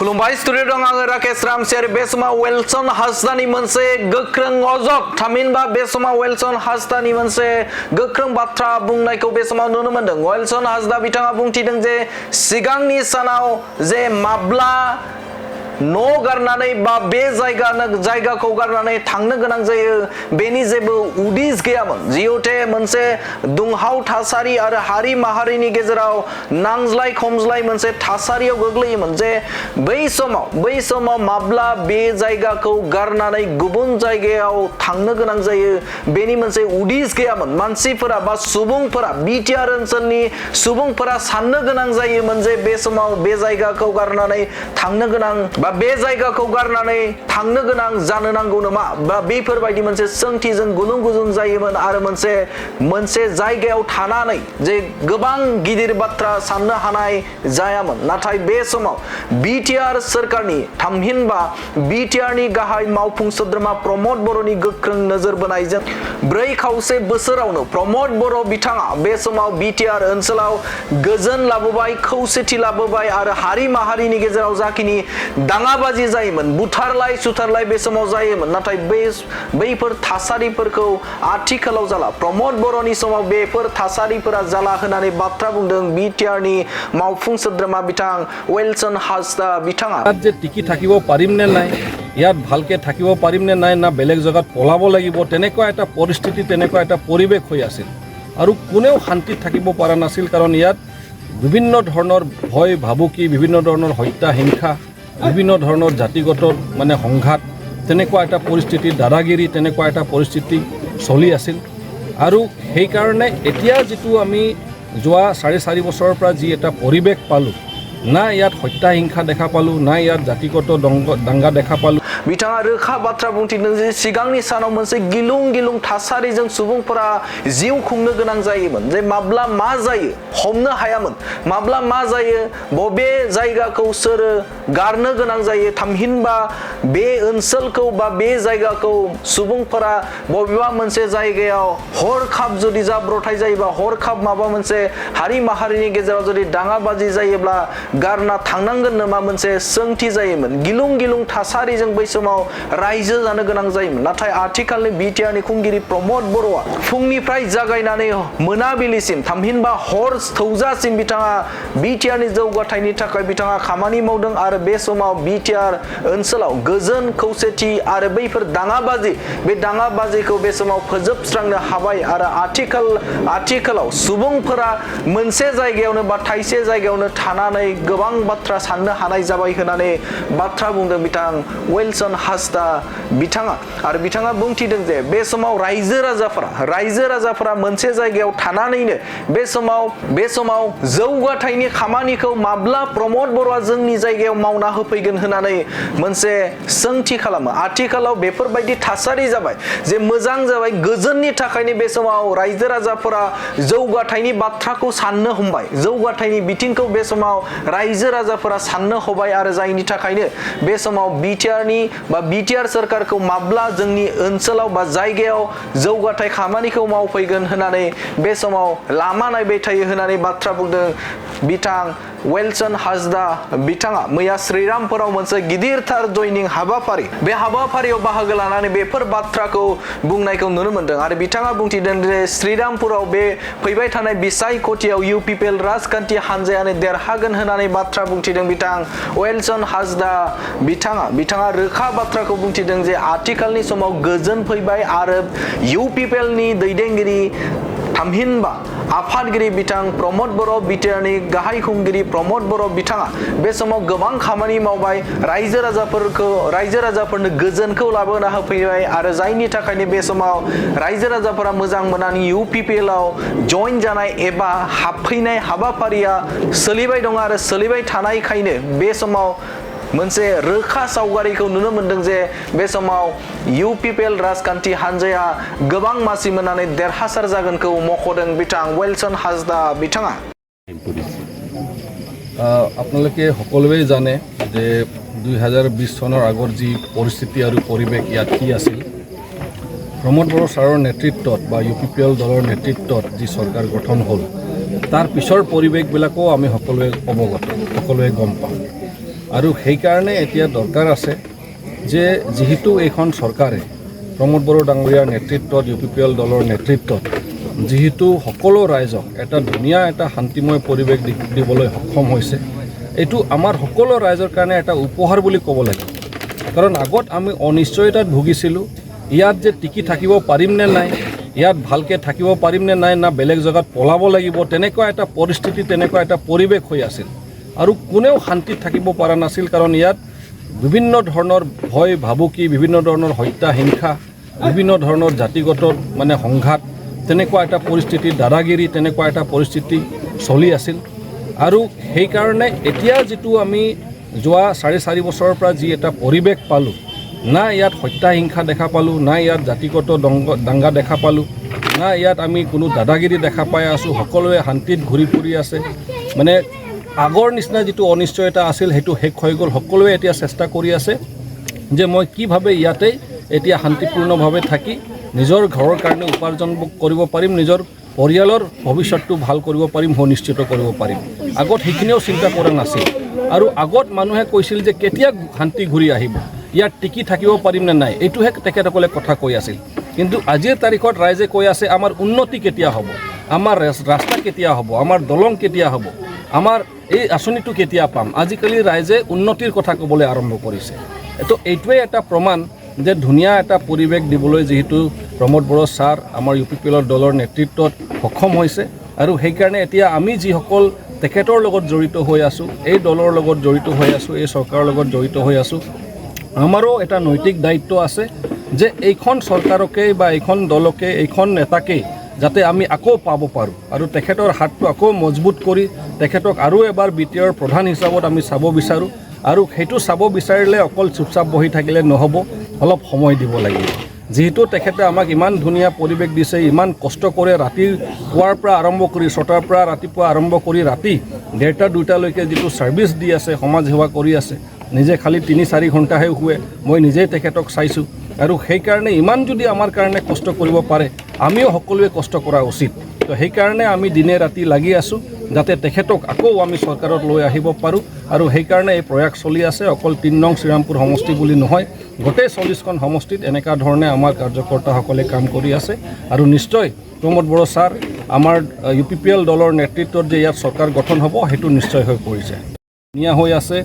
खुलुमबाय स्टुडिअ दं आङो राकेश रामसियारि बे समाव य-उइलसन हासदानि मोनसे गोख्रों अजद थामहिनबा बे समाव य-उइलसन हासदानि मोनसे गोख्रों बाथ्रा बुंनायखौ बे समाव नुनो मोनदों। य-उइलसन हासदा बिथाङा बुंथिदों जे सिगांनि सानाव जे माब्ला न' गारनानै बा बे जायगाखौ गारनानै थांनो गोनां जायो बेनि जेबो उदिस गैयामोन। जिहेतु मोनसे दुंहाव थासारि आरो हारि माहारिनि गेजेराव नांज्लाय खमज्लाय मोनसे थासारियाव गोग्लैयोमोन जे बै समाव माब्ला बे जायगाखौ गारनानै गुबुन जायगायाव थांनो गोनां जायो बेनि मोनसे उदिस गैयामोन। मानसिफोरा बा सुबुंफोरा बिटिआर ओनसोलनि सुबुंफोरा साननो गोनां जायोमोन जे बे समाव बे जायगाखौ गारनानै थांनो गोनां बा बे जायगाखौ गारनानै थांनो गोनां जानो नांगौ नामा बा बेफोरबायदि मोनसे सोंथिजों गुलुं गुजुं जायोमोन आरो मोनसे जायगायाव थानानै जे गोबां गिदिर बाथ्रा साननो हानाय जायामोन। नाथाय बे समाव बिटिआर सोरखारनि थामहिनबा बिटिआरनि गाहाय मावफुं सोद्रोमा प्रमद बर'नि गोख्रों नोजोर बोनायजों 4.5 बोसोरावनो प्रमद बर' बिथाङा बे समाव बिटिआर ओनसोलाव गोजोन लाबोबाय, खौसेथि लाबोबाय आरो हारि माहारिनि गेजेराव जाखिनि दाङाबाजि जायोमोन, बुथारलाय सुथारलाय बे समाव जायोमोन, नाथाय बैफोर थासारिफोरखौ आथिखालाव जाला। प्रमद बर'नि समाव बेफोर थासारिफोरा जाला होननानै बाथ्रा बुंदों बिटिआरनि मावफुं सोद्रोमा बिथां य-उइलसन हासदा बिथाङा। जे टिकी থাকিব পাৰিম নে নাই, ইয়াত ভালকে থাকিব পাৰিম নে নাই, না বেলেগ জায়গাত পলাব লাগিব, তেনেকুৱা এটা পৰিস্থিতি, তেনেকুৱা এটা পৰিৱেশ হৈ আছিল আৰু কোনেও শান্তিত থাকিব পৰা নাছিল। কাৰণ ইয়াত বিভিন্ন ধৰণৰ ভয় ভাবুকি, বিভিন্ন ধৰণৰ হত্যা হিংসা, বিভিন্ন ধৰণৰ জাতিগত মানে সংঘাত, তেনেকুৱা এটা পৰিস্থিতি, দাদাগিৰি, তেনেকুৱা এটা পৰিস্থিতি চলি আছিল। আৰু সেইকাৰণে এতিয়া যিটো আমি যোৱা 4.5 বছৰৰ পৰা যি এটা পৰিৱেশ পালোঁ, না ইয়াত হত্যা হিংসা দেখা পালোঁ, না ইয়াত জাতিগত দাঙ্গা দেখা पालू। बिथाङा रोखा बाथ्रा बुंथिदों जे सिगांनि सानाव मोनसे गिलुं गिलुं थासारिजों सुबुंफोरा जिउ खुंनो गोनां जायोमोन जे माब्ला मा जायो हमनो हायामोन, माब्ला मा जायो बबे जायगाखौ सोर गारनो गोनां जायो, थामहिनबा बे ओनसोलखौ बा बे जायगाखौ सुबुंफोरा बबेबा मोनसे जायगायाव हरखाब जुदि जाब्रथाय जायोबा, हरखाब माबा मोनसे हारि माहारिनि गेजेराव जुदि दाङाबाजि जायोब्ला गारना थांनांगोन नामा मोनसे सोंथि जायोमोन। गिलुं गिलुं थासारिजों बै समाव रायजो जानो गोनां जायोमोन। नाथाय आथिखालनि बिटिआरनि खुंगिरि प्रमद बर'आ फुंनिफ्राय जागायनानै मोनाबिलिसिम थामहिनबा हर थौजासिम बिथाङा बिटिआरनि जौगाथायनि थाखाय बिथाङा खामानि मावदों आरो बे समाव बिटिआर ओनसोलाव गोजोन खौसेथि आरो बैफोर दाङाबाजि, बे दाङाबाजिखौ बे समाव फोजोबस्रांनो हाबाय आरो आथिखालाव सुबुंफोरा मोनसे जायगायावनो बा थाइसे जायगायावनो थानानै गोबां बाथ्रा साननो हानाय जाबाय होननानै बाथ्रा बुंदों बिथां य-उइलसन हासदा बिथाङा। आरो बिथाङा बुंथिदों जे बे समाव रायजो राजाफोरा मोनसे जायगायाव थानानैनो बे समाव जौगाथायनि खामानिखौ माब्ला प्रमद बर'आ जोंनि जायगायाव मावना होफैगोन होननानै मोनसे सोंथि खालामो। आथिखालाव बेफोरबायदि थासारि जाबाय जे मोजां जाबाय, गोजोननि थाखायनो बे समाव रायजो राजाफोरा जौगाथायनि बाथ्राखौ साननो हमबाय, जौगाथायनि बिथिंखौ बे समाव रायजो राजाफोरा साननो हबाय आरो जायनि थाखायनो बे समाव बिटिआर सोरखारखौ माब्ला जोंनि ओनसोलाव बा जायगायाव जौगाथाय खामानिखौ मावफैगोन होननानै बे समाव लामा नायबाय थायो होननानै बाथ्रा बुंदों बिथां य-उइलसन हासदा बिथाङा। मैया श्रीरामपुराव मोनसे गिदिरथार जयनिं हाबाफारि, बे हाबाफारियाव बाहागो लानानै बेफोर बाथ्राखौ बुंनायखौ नुनो मोनदों आरो बिथाङा बुंथिदों जे श्रीरामपुराव बे फैबाय थानाय बिसायख'थियाव इउ-पिपिएल राजखान्थि हानजायानो देरहागोन होननानै बाथ्रा बुंथिदों बिथां य-उइलसन हासदा बिथाङा रोखा बाथ्राखौ बुंथिदों जे आथिखालनि समाव गोजोन फैबाय आरो इउ-पिपिएलनि दैदेनगिरि थामहिनबा आफादगिरि बिथां प्रमद बर', बिटिआरनि गाहाय खुंगिरि प्रमद बर' बिथाङा बे समाव गोबां खामानि मावबाय, रायजो राजाफोरनो गोजोनखौ लाबोना होफैबाय आरो जायनि थाखायनो बे समाव रायजो राजाफोरा मोजां मोननानै इउ-पिपिएलआव जइन जानाय एबा हाबफैनाय हाबाफारिया सोलिबाय दं आरो सोलिबाय थानायखायनो बे समाव मोनसे रोखा सावगारिखौ नुनो मोनदों जे बे समाव इउ-पिपिएल राजखान्थि हानजाया गोबां मासि मोननानै देरहासार जागोनखौ मख'दों बिथां य-उइलसन हासदा बिथाङा। আপোনালোকে সকলোৱে জানে যে 2020 চনৰ আগৰ যি পৰিস্থিতি আৰু পৰিৱেশ ইয়াত কি আছিল, প্ৰমদ বড়ো ছাৰৰ নেতৃত্বত বা ইউ-পিপিএল দলৰ নেতৃত্বত যি চৰকাৰ গঠন হ'ল তাৰ পিছৰ পৰিৱেশবিলাকো আমি সকলোৱে অৱগত, সকলোৱে গম পাওঁ। আৰু সেইকাৰণে এতিয়া দৰকাৰ আছে যে যেহেতু এইখন চৰকাৰে প্ৰমোদ বড়ো ডাঙৰীয়াৰ নেতৃত্বত UPPL দলৰ নেতৃত্বত যেহেতু সকলো ৰাইজক এটা ধুনীয়া এটা শান্তিময় পৰিৱেশ দিবলৈ সক্ষম হৈছে, এইটো আমাৰ সকলো ৰাইজৰ কাৰণে এটা উপহাৰ বুলি ক'ব লাগে। কাৰণ আগত আমি অনিশ্চয়তাত ভুগিছিলোঁ, ইয়াত যে টিকি থাকিব পাৰিম নে নাই, ইয়াত ভালকৈ থাকিব পাৰিম নে নাই, না বেলেগ জেগাত পলাব লাগিব, তেনেকুৱা এটা পৰিস্থিতি, তেনেকুৱা এটা পৰিৱেশ হৈ আছিল। আৰু কোনেও শান্তিত থাকিব পৰা নাছিল, কাৰণ ইয়াত বিভিন্ন ধৰণৰ ভয় ভাবুকি, বিভিন্ন ধৰণৰ হত্যা হিংসা, বিভিন্ন ধৰণৰ জাতিগত মানে সংঘাত, তেনেকুৱা এটা পৰিস্থিতি, দাদাগিৰি, তেনেকুৱা এটা পৰিস্থিতি চলি আছিল। আৰু সেইকাৰণে এতিয়া যিটো আমি যোৱা 4.5 বছৰৰ পৰা যি এটা পৰিৱেশ পালোঁ, না ইয়াত হত্যা হিংসা দেখা পালোঁ, না ইয়াত জাতিগত দাংগা দেখা পালোঁ, না ইয়াত আমি কোনো দাদাগিৰি দেখা পাই আছোঁ, সকলোৱে শান্তিত ঘূৰি ফুৰি আছে। মানে আগৰ নিচিনা যিটো অনিশ্চয়তা আছিল সেইটো শেষ হৈ গ'ল। সকলোৱে এতিয়া চেষ্টা কৰি আছে যে মই কিভাৱে ইয়াতে এতিয়া শান্তিপূৰ্ণভাৱে থাকি নিজৰ ঘৰৰ কাৰণে উপাৰ্জন কৰিব পাৰিম, নিজৰ পৰিয়ালৰ ভৱিষ্যতটো ভাল কৰিব পাৰিম, সুনিশ্চিত কৰিব পাৰিম। আগত সেইখিনিও চিন্তা কৰা নাছিল। আৰু আগত মানুহে কৈছিল যে কেতিয়া শান্তি ঘূৰি আহিব, ইয়াত টিকি থাকিব পাৰিম নে নাই, এইটোহে তেখেতসকলে কথা কৈ আছিল। কিন্তু আজিৰ তাৰিখত ৰাইজে কৈ আছে আমাৰ উন্নতি কেতিয়া হ'ব, আমাৰ ৰাস্তা কেতিয়া হ'ব, আমাৰ দলং কেতিয়া হ'ব, আমাৰ এই আঁচনিটো কেতিয়া পাম। আজিকালি ৰাইজে উন্নতিৰ কথা ক'বলৈ আৰম্ভ কৰিছে। তো এইটোৱে এটা প্ৰমাণ যে ধুনীয়া এটা পৰিৱেশ দিবলৈ যিহেতু প্ৰমোদ বড়ো ছাৰ আমাৰ UPPL দলৰ নেতৃত্বত সক্ষম হৈছে। আৰু সেইকাৰণে এতিয়া আমি যিসকল তেখেতৰ লগত জড়িত হৈ আছোঁ, এই দলৰ লগত জড়িত হৈ আছোঁ, এই চৰকাৰৰ লগত জড়িত হৈ আছোঁ, আমাৰো এটা নৈতিক দায়িত্ব আছে যে এইখন চৰকাৰকে বা এইখন দলকে, এইখন নেতাকেই যাতে আমি আকৌ পাব পাৰোঁ আৰু তেখেতৰ হাতটো আকৌ মজবুত কৰি তেখেতক আৰু এবাৰ BTR প্ৰধান হিচাপত আমি চাব বিচাৰোঁ। আৰু সেইটো চাব বিচাৰিলে অকল চুপচাপ বহি থাকিলে নহ'ব, অলপ সময় দিব লাগিব। যেহেতু তেখেতে আমাক ইমান ধুনীয়া পৰিৱেশ দিছে, ইমান কষ্ট কৰে, পুৱাৰ পৰা আৰম্ভ কৰি 6টাৰ পৰা ৰাতিপুৱা আৰম্ভ কৰি ৰাতি 1:30-2টালৈকে যিটো ছাৰ্ভিচ দি আছে, সমাজ সেৱা কৰি আছে, নিজে খালি 3-4 ঘণ্টাহে শুৱে, মই নিজেই তেখেতক চাইছোঁ। আৰু সেইকাৰণে ইমান যদি আমাৰ কাৰণে কষ্ট কৰিব পাৰে, আমিও সকলোৱে কষ্ট কৰা উচিত। তো সেইকাৰণে আমি দিনে ৰাতি লাগি আছোঁ যাতে তেখেতক আকৌ আমি চৰকাৰত লৈ আহিব পাৰোঁ। আৰু সেইকাৰণে এই প্ৰয়াস চলি আছে। অকল 3 নং শ্ৰীৰামপুৰ সমষ্টি বুলি নহয়, গোটেই 40খন সমষ্টিত এনেকুৱা ধৰণে আমাৰ কাৰ্যকৰ্তাসকলে কাম কৰি আছে। আৰু নিশ্চয় প্ৰমোদ বড়ো ছাৰ আমাৰ UPPL দলৰ নেতৃত্বত যে ইয়াত চৰকাৰ গঠন হ'ব সেইটো নিশ্চয় হৈ পৰিছে। ধুনীয়া হৈ আছে।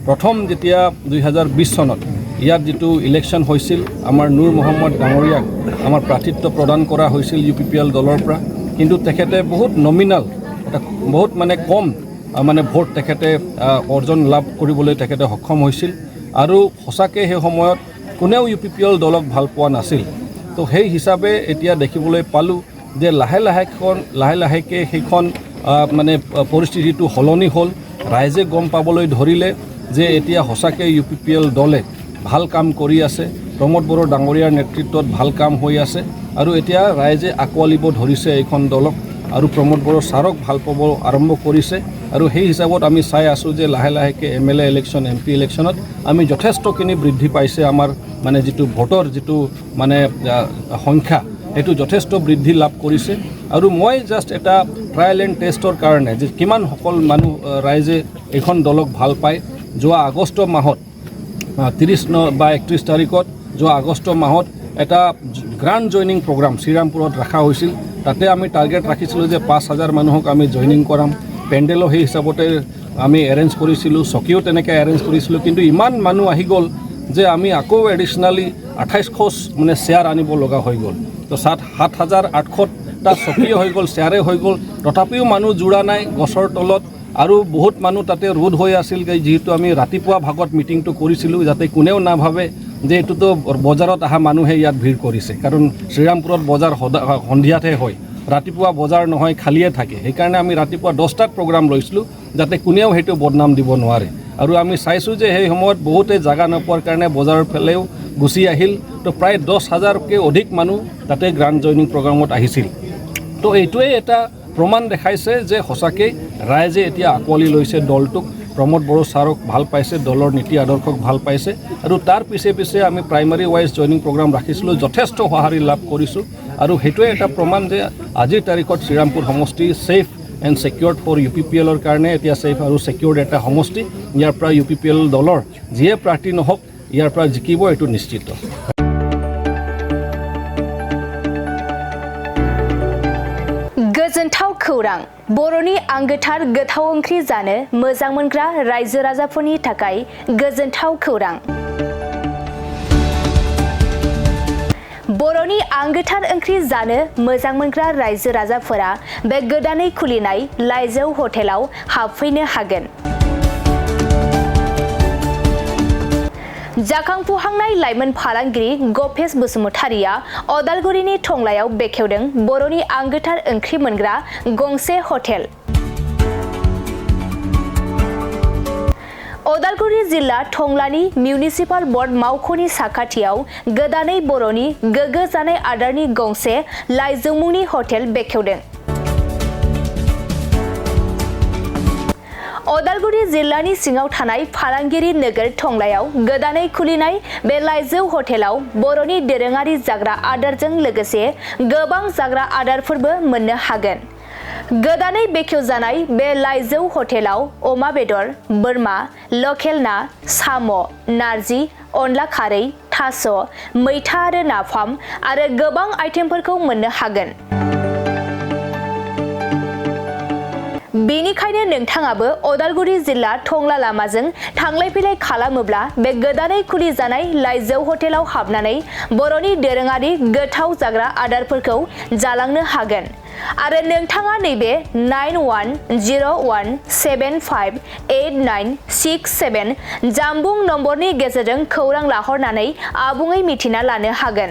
প্ৰথম যেতিয়া 2020 চনত ইয়াত যিটো ইলেকশ্যন হৈছিল, আমাৰ নুৰ মহম্মদ ডাঙৰীয়াক আমাৰ প্ৰাৰ্থিত্ব প্ৰদান কৰা হৈছিল UPPL দলৰ পৰা। কিন্তু তেখেতে বহুত নমিনেল, বহুত মানে কম মানে ভোট তেখেতে অৰ্জন লাভ কৰিবলৈ তেখেতে সক্ষম হৈছিল। আৰু সঁচাকৈ সেই সময়ত কোনেও UPPL দলক ভাল পোৱা নাছিল। তো সেই হিচাপে এতিয়া দেখিবলৈ পালোঁ যে লাহে লাহেকৈ সেইখন মানে পৰিস্থিতিটো সলনি হ'ল। ৰাইজে গম পাবলৈ ধৰিলে যে এতিয়া সঁচাকৈ UPPL দলে ভাল কাম কৰি আছে, প্ৰমোদ বড়ো ডাঙৰীয়াৰ নেতৃত্বত ভাল কাম হৈ আছে। আৰু এতিয়া ৰাইজে আঁকোৱালিব ধৰিছে এইখন দলক আৰু প্ৰমোদ বড়ো ছাৰক ভাল পাব আৰম্ভ কৰিছে। আৰু সেই হিচাপত আমি চাই আছোঁ যে লাহেকৈ MLA ইলেকশ্যন, MP ইলেকশ্যনত আমি যথেষ্টখিনি বৃদ্ধি পাইছে। আমাৰ মানে যিটো ভোটৰ যিটো মানে সংখ্যা, সেইটো যথেষ্ট বৃদ্ধি লাভ কৰিছে। আৰু মই জাষ্ট এটা ট্ৰায়েল এণ্ড টেষ্টৰ কাৰণে যে কিমান সকল মানুহ ৰাইজে এইখন দলক ভাল পায়, যোৱা আগষ্ট মাহত 30 বা 31 তাৰিখত যোৱা আগষ্ট মাহত এটা গ্ৰাণ্ড জইনিং প্ৰগ্ৰাম শ্ৰীৰামপুৰত ৰখা হৈছিল। তাতে আমি টাৰ্গেট ৰাখিছিলোঁ যে 5000 মানুহক আমি জইনিং কৰাম। পেণ্ডেলো সেই হিচাপতে আমি এৰেঞ্জ কৰিছিলোঁ, চকীও তেনেকৈ এৰেঞ্জ কৰিছিলোঁ। কিন্তু ইমান মানুহ আহি গ'ল যে আমি আকৌ এডিশ্যনেলি 2800 মানে চেয়াৰ আনিব লগা হৈ গ'ল। তো 7800টা চকীয়ে হৈ গ'ল, চেয়াৰে হৈ গ'ল। তথাপিও মানুহ জোৰা নাই গছৰ তলত। আৰু বহুত মানুহ তাতে ৰোধ হৈ আছিল, যিহেতু আমি ৰাতিপুৱা ভাগত মিটিংটো কৰিছিলোঁ যাতে কোনেও নাভাবে যে এইটোতো বজাৰত অহা মানুহে ইয়াত ভিৰ কৰিছে। কাৰণ শ্ৰীৰামপুৰত বজাৰ সন্ধিয়াতহে হয়, ৰাতিপুৱা বজাৰ নহয়, খালিয়ে থাকে। সেইকাৰণে আমি ৰাতিপুৱা 10টাত প্ৰগ্ৰাম লৈছিলোঁ যাতে কোনেও সেইটো বদনাম দিব নোৱাৰে। আৰু আমি চাইছোঁ যে সেই সময়ত বহুতে জাগা নোপোৱাৰ কাৰণে বজাৰৰ ফালেও গুচি আহিল। তো প্ৰায় 10,000কৈ অধিক মানুহ তাতে গ্ৰাণ্ড জইনিং প্ৰগ্ৰামত আহিছিল। তো এইটোৱে এটা প্ৰমাণ দেখাইছে যে সঁচাকৈ ৰাইজে এতিয়া আঁকোৱালি লৈছে দলটোক, প্ৰমোদ বড়ো ছাৰক ভাল পাইছে, দলৰ নীতি আদৰ্শক ভাল পাইছে। আৰু তাৰ পিছে আমি প্ৰাইমাৰী ৱাইজ জইনিং প্ৰগ্ৰাম ৰাখিছিলোঁ, যথেষ্ট সঁহাৰি লাভ কৰিছোঁ। আৰু সেইটোৱে এটা প্ৰমাণ যে আজিৰ তাৰিখত শ্ৰীৰামপুৰ সমষ্টি ছেফ এণ্ড ছেকিউৰ্ড ফৰ UPPLৰ কাৰণে এতিয়া ছেফ আৰু ছেকিউৰ্ড এটা সমষ্টি ইয়াৰ পৰা UPPL দলৰ যিয়ে প্ৰাৰ্থী নহওক ইয়াৰ পৰা জিকিব এইটো নিশ্চিত गोजोनथाव खौरां बर'नि आंगोथार गोथाव ओंख्रि जानो मोजां मोनग्रा रायजो राजाफोरनि थाखाय गोजोनथाव खौरां बर'नि आंगोथार ओंख्रि जानो मोजां मोनग्रा रायजो राजाफोरा बे गोदानै खुलिनाय लाइजौ हटेलाव हाबफैनो हागोन जाखांफुहांनाय लाइमोन फालांगिरि गपेश बसुमतारिया अदालगुरिनि टंलायाव बेखेवदों बर'नि आंगोथार ओंख्रि मोनग्रा गंसे हटेल अदालगुरि जिल्ला टंलानि मिउनिसिपाल बर्ड मावख'नि साखाथियाव गोदानै बर'नि गोग्गो जानाय आदारनि गंसे लाइजौ मुंनि हटेल बेखेवदों अदालगुरि जिल्लानि सिङाव थानाय फालांगिरि नोगोर टंलायाव गोदानै खुलिनाय बे लाइजौ हटेलाव बर'नि दोरोङारि जाग्रा आदारजों लोगोसे गोबां जाग्रा आदारफोरबो मोननो हागोन गोदानै बेखेवजानाय बे लाइजौ हटेलाव अमा बेदर बोरमा लकेल ना साम' नारजि अनला खारै थास' मैथा आरो नाफाम आरो गोबां आइटेमफोरखौ मोननो हागोन बेनिखायनो नोंथाङाबो अदालगुरि जिल्ला टंला लामाजों थांलाय फैलाय खालामोब्ला बे गोदानै खुलि जानाय लाइजौ हटेलाव हाबनानै बर'नि दोरोङारि गोथाव जाग्रा आदारफोरखौ जालांनो हागोन आरो नोंथाङा नैबे 9101758967 जानबुं नम्बरनि गेजेरजों खौरां लाहरनानै आबुङै मिथिना लानो हागोन